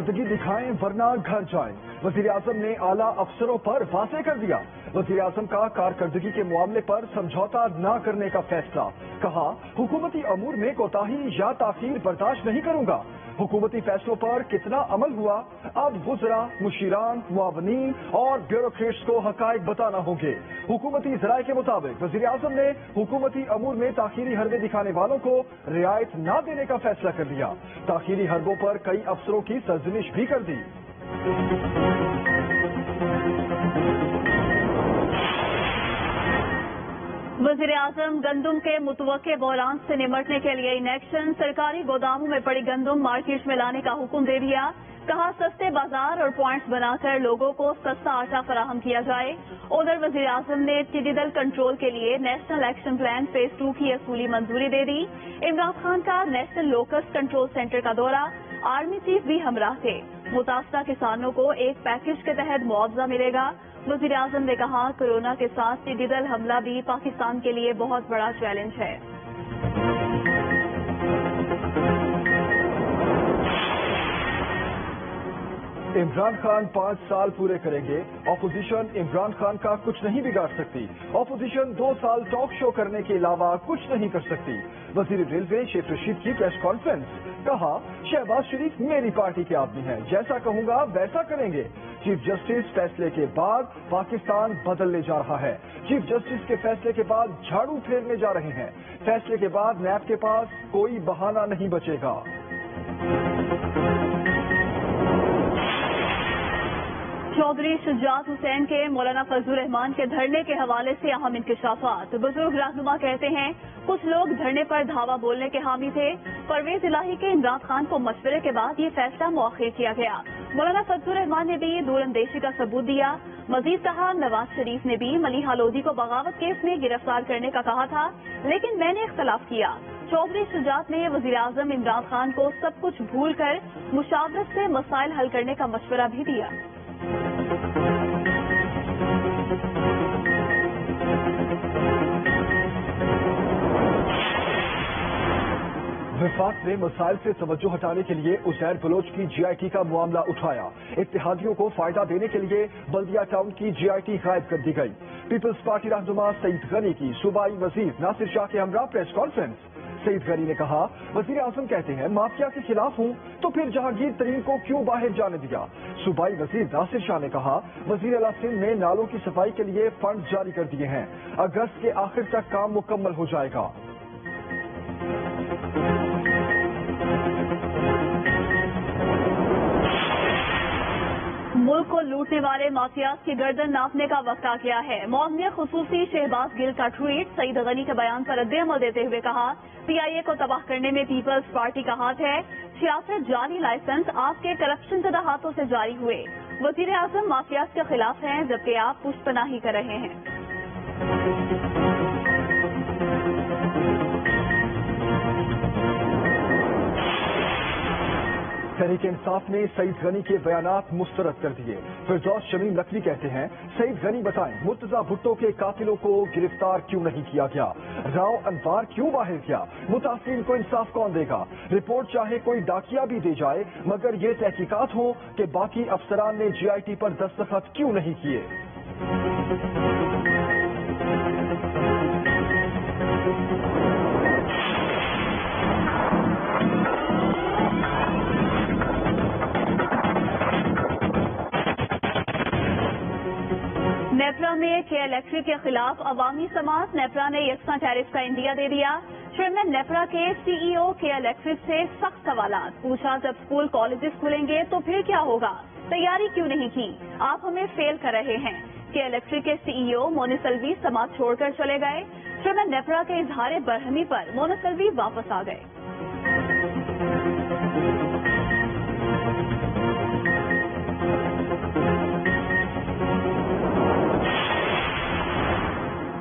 کارکردگی دکھائیں ورنہ گھر جائیں، وزیر اعظم نے اعلیٰ افسروں پر واضح کر دیا۔ وزیر اعظم کا کارکردگی کے معاملے پر سمجھوتا نہ کرنے کا فیصلہ، کہا حکومتی امور میں کوتاہی یا تاخیر برداشت نہیں کروں گا۔ حکومتی فیصلوں پر کتنا عمل ہوا، اب وزراء، مشیران، معاونین اور بیوروکریٹس کو حقائق بتانا ہوں گے۔ حکومتی ذرائع کے مطابق وزیر اعظم نے حکومتی امور میں تاخیری حربے دکھانے والوں کو رعایت نہ دینے کا فیصلہ کر لیا۔ تاخیری حربوں پر کئی افسروں کی سرزنش بھی کر دی۔ وزیر اعظم گندم کے متوقع بحران سے نمٹنے کے لیے ان ایکشن، سرکاری گوداموں میں پڑی گندم مارکیٹ میں لانے کا حکم دے دیا۔ کہا سستے بازار اور پوائنٹس بنا کر لوگوں کو سستا آٹا فراہم کیا جائے۔ ادھر وزیر اعظم نے ٹڈی دل کنٹرول کے لیے نیشنل ایکشن پلان فیز 2 کی اصولی منظوری دے دی۔ عمران خان کا نیشنل لوکسٹ کنٹرول سینٹر کا دورہ، آرمی چیف بھی ہمراہ تھے۔ متاثرہ کسانوں کو ایک پیکج کے تحت معاوضہ ملے گا۔ وزیر اعظم نے کہا کورونا کے ساتھ ٹڈی دل حملہ بھی پاکستان کے لیے بہت بڑا چیلنج ہے۔ عمران خان 5 سال پورے کریں گے، اپوزیشن عمران خان کا کچھ نہیں بگاڑ سکتی۔ اپوزیشن 2 سال ٹاک شو کرنے کے علاوہ کچھ نہیں کر سکتی۔ وزیر ریلوے شیخ رشید کی پریس کانفرنس، کہا شہباز شریف میری پارٹی کے آدمی ہیں، جیسا کہوں گا ویسا کریں گے۔ چیف جسٹس فیصلے کے بعد پاکستان بدلنے جا رہا ہے۔ چیف جسٹس کے فیصلے کے بعد جھاڑو پھیرنے جا رہے ہیں۔ فیصلے کے بعد نیب کے پاس کوئی بہانہ نہیں بچے گا۔ چودھری شجاعت حسین کے مولانا فضل الرحمان کے دھرنے کے حوالے سے اہم انکشافات۔ بزرگ رہنما کہتے ہیں کچھ لوگ دھرنے پر دھاوا بولنے کے حامی تھے۔ پرویز الہی کے عمران خان کو مشورے کے بعد یہ فیصلہ مؤخر کیا گیا۔ مولانا فضل الرحمان نے بھی دور اندیشی کا ثبوت دیا۔ مزید کہا نواز شریف نے بھی ملیحہ لودھی کو بغاوت کیس میں گرفتار کرنے کا کہا تھا، لیکن میں نے اختلاف کیا۔ چودھری شجاعت نے وزیر اعظم عمران خان کو سب کچھ بھول کر مشاورت سے مسائل حل کرنے کا مشورہ بھی دیا۔ وفاق نے مسائل سے توجہ ہٹانے کے لیے عزیر بلوچ کی جی آئی ٹی کا معاملہ اٹھایا۔ اتحادیوں کو فائدہ دینے کے لیے بلدیہ ٹاؤن کی جی آئی ٹی غائب کر دی گئی۔ پیپلز پارٹی رہنما سعید غنی کی صوبائی وزیر ناصر شاہ کے ہمراہ پریس کانفرنس۔ سعید غنی نے کہا وزیر اعظم کہتے ہیں مافیا کے خلاف ہوں تو پھر جہانگیر ترین کو کیوں باہر جانے دیا۔ صوبائی وزیر ناصر شاہ نے کہا وزیر اعلیٰ سندھ نے نالوں کی صفائی کے لیے فنڈ جاری کر دیے ہیں، اگست کے آخر تک کام مکمل ہو جائے گا۔ ملک کو لوٹنے والے مافیاز کی گردن ناپنے کا وقت آ گیا ہے۔ معاون خصوصی شہباز گل کا ٹویٹ سعید غنی کے بیان پر رد عمل دیتے ہوئے کہا پی آئی اے کو تباہ کرنے میں پیپلز پارٹی کا ہاتھ ہے۔ 66 جعلی لائسنس آپ کے کرپشن زدہ ہاتھوں سے جاری ہوئے۔ وزیر اعظم مافیاز کے خلاف ہیں جبکہ آپ پشت پناہی کر رہے ہیں۔ تحریک انصاف نے سعید غنی کے بیانات مسترد کر دیے۔ فردوس شمیم لکھوی کہتے ہیں سعید غنی بتائیں مرتضی بھٹو کے قاتلوں کو گرفتار کیوں نہیں کیا گیا، راؤ انوار کیوں باہر کیا، متاثرین کو انصاف کون دے گا۔ رپورٹ چاہے کوئی ڈاکیا بھی دے جائے مگر یہ تحقیقات ہو کہ باقی افسران نے جی آئی ٹی پر دستخط کیوں نہیں کیے۔ نیپرا میں کے الیکٹرک کے خلاف عوامی سماعت، نیپرا نے یکساں ٹیرف کا انڈیا دے دیا۔ چیئرمین نیپرا کے سی ای او کے الیکٹرک سے سخت سوالات، پوچھا جب اسکول کالجز کھلیں گے تو پھر کیا ہوگا، تیاری کیوں نہیں کی، آپ ہمیں فیل کر رہے ہیں۔ کے الیکٹرک کے سی ای او مونسلوی سماعت چھوڑ کر چلے گئے۔ چیئرمین نیپرا کے اظہار برہمی پر مونسلوی واپس آ گئے۔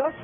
10